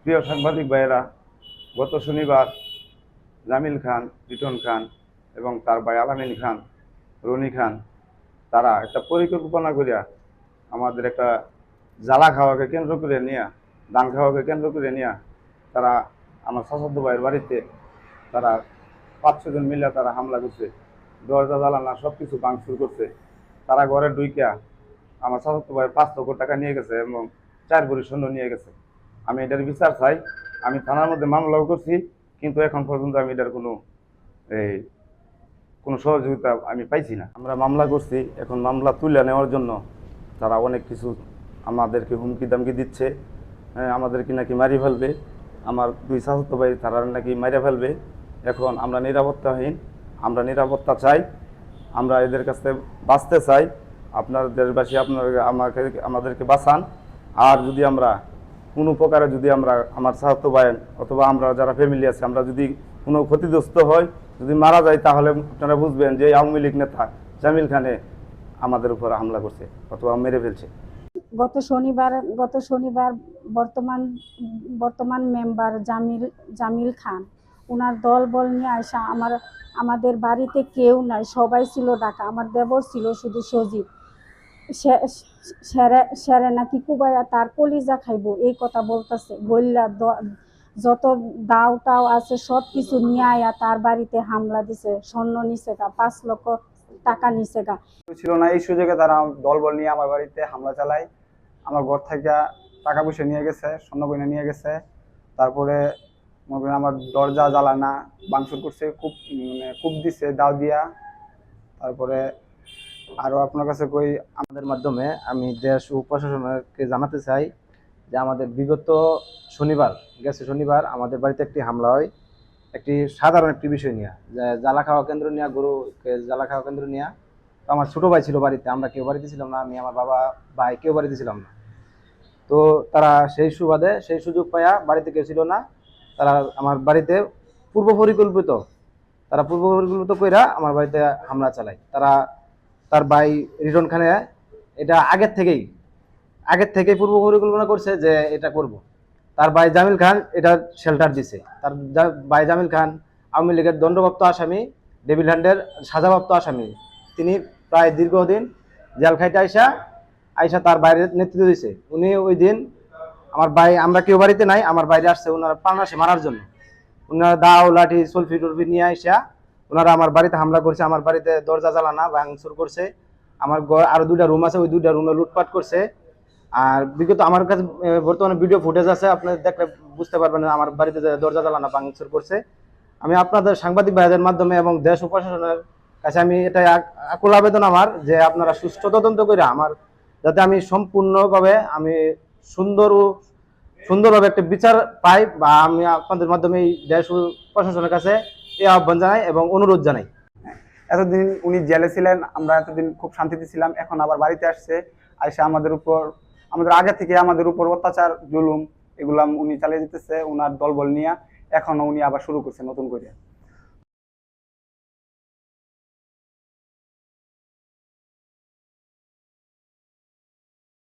প্রিয় সাংবাদিক ভাইয়েরা, গত শনিবার জামিল খান, লিটন খান এবং তার ভাই আলামিন খান, রনি খান তারা একটা পরিকল্পনা করিয়া আমাদের একটা জ্বালা খাওয়াকে কেন্দ্র করে নিয়ে, ধান খাওয়াকে কেন্দ্র করে নিয়ে তারা আমার চাচাতো ভাইয়ের বাড়িতে তারা 5-6 জন মিলে তারা হামলা করছে। দরজা জ্বালানা সব কিছু ভাঙচুর করছে। তারা ঘরে ঢুইকা আমার চাচাতো ভাইয়ের 5 লক্ষ টাকা নিয়ে গেছে এবং 4 ভরি স্বর্ণ নিয়ে গেছে। আমি এটার বিচার চাই। আমি থানার মধ্যে মামলাও করছি, কিন্তু এখন পর্যন্ত আমি এটার এই কোনো সহযোগিতা আমি পাইছি না। আমরা মামলা করছি, এখন মামলা তুলে নেওয়ার জন্য তারা অনেক কিছু আমাদেরকে হুমকি দামকি দিচ্ছে। আমাদেরকে নাকি মারি ফেলবে, আমার 2 চাচাতো ভাই তারা নাকি মারিয়া ফেলবে। এখন আমরা নিরাপত্তাহীন, আমরা নিরাপত্তা চাই, আমরা এদের কাছে বাঁচতে চাই। আপনার দেশবাসী আমাদেরকে বাঁচান। আর যদি আমরা কোনো প্রকারে যদি আমরা আমার চাচাতো ভাই অথবা আমরা যারা ফ্যামিলি আছে আমরা যদি কোনো ক্ষতিগ্রস্ত হয়, যদি মারা যায়, তাহলে আপনারা বুঝবেন যে আওয়ামী লীগ নেতা জামিল খানে আমাদের উপর হামলা করছে অথবা মেরে ফেলছে। গত শনিবার বর্তমান বর্তমান মেম্বার জামিল খান ওনার দলবল নিয়ে আসা আমাদের বাড়িতে কেউ নাই, সবাই ছিল ঢাকা। আমার দেবর ছিল শুধু সজীব। সেরে নাকি কুবাইয়া তার কলিজা খাইব, এই কথা বলতেছে। বললা যত দাও টাও আছে সব কিছু নিয়ে আয়া তার বাড়িতে হামলা দিছে। স্বর্ণ নিছে গা, 5 লক্ষ টাকা নিছে গা। ছিল না, এই সুযোগে তারা দলবল নিয়ে আমার বাড়িতে হামলা চালায়। আমার ঘর থেকে টাকা পয়সা নিয়ে গেছে, স্বর্ণ গয়না নিয়ে গেছে। তারপরে মনে করেন আমার দরজা জ্বালানা ভাঙচুর করছে, কূপ দিছে দাও দিয়া। তারপরে আরো আপনার কাছে কই, আমাদের মাধ্যমে আমি দেশ ও প্রশাসনকে জানাতে চাই যে আমাদের বিগত শনিবার আমাদের বাড়িতে একটি হামলা হয়, একটি সাধারণ একটি বিষয় নিয়ে, যে জ্বালা খাওয়া কেন্দ্র নিয়ে, গরুকে জ্বালা খাওয়া কেন্দ্র নিয়ে। তো আমার ছোট ভাই ছিল বাড়িতে, আমরা কেউ বাড়িতে ছিলাম না, আমি, আমার বাবা, ভাই কেউ বাড়িতে ছিলাম না। তো তারা সেই সুবাদে সেই সুযোগ পাইয়া, বাড়িতে কেউ ছিল না, তারা আমার বাড়িতে পূর্ব পরিকল্পিত তারা পূর্ব পরিকল্পিত কইরা আমার বাড়িতে হামলা চালায়। তার ভাই রিটন খানে এটা আগের থেকেই পূর্ব পরিকল্পনা করছে যে এটা করব। তার ভাই জামিল খান এটা শেল্টার দিছে। তার ভাই জামিল খান আওয়ামী লীগের দণ্ডপ্রাপ্ত আসামি, ডেভিল হ্যান্ডের সাজাপ্রাপ্ত আসামি। তিনি প্রায় দীর্ঘদিন জেল খাইতে আইসা তার বাইরের নেতৃত্ব দিছে। উনি ওই দিন আমার ভাই, আমরা কেউ বাড়িতে নাই, আমার বাইরে আসছে ওনারা প্রাণনাশে মারার জন্য। ওনারা দাও লাঠি সলফি টলফি নিয়ে আইসা ওনারা আমার বাড়িতে হামলা করছে। আমার বাড়িতে দরজা জ্বালানা ভাঙচুর করছে। আমার আরো 2টা রুম আছে, ওই 2টা রুমে লুটপাট করছে। আর বিগত আমার কাছে বর্তমানে ভিডিও ফুটেজ আছে, আপনারা দেখলে বুঝতে পারবেন আমার বাড়িতে দরজা জ্বালানা ভাঙচুর করছে। আমি আপনাদের সাংবাদিক ভাইদের মাধ্যমে এবং দেশ ও প্রশাসনের কাছে আমি এটাই আকুল আবেদন আমার, যে আপনারা সুষ্ঠু তদন্ত করে আমার, যাতে আমি সম্পূর্ণভাবে আমি সুন্দরভাবে একটা বিচার পাই, বা আমি আপনাদের মাধ্যমে এই দেশ ও প্রশাসনের কাছে এই আহ্বান জানাই এবং অনুরোধ জানাই। এতদিন উনি জেলে ছিলেন, আমরা এতদিন খুব শান্তিতে ছিলাম। এখন আবার বাড়িতে আসছে, আইসা আমাদের আগে থেকে আমাদের উপর অত্যাচার জুলুম এগুলা উনি চালিয়ে যেতেছে ওনার দলবল নিয়ে। এখনো উনি আবার শুরু করছে নতুন করে।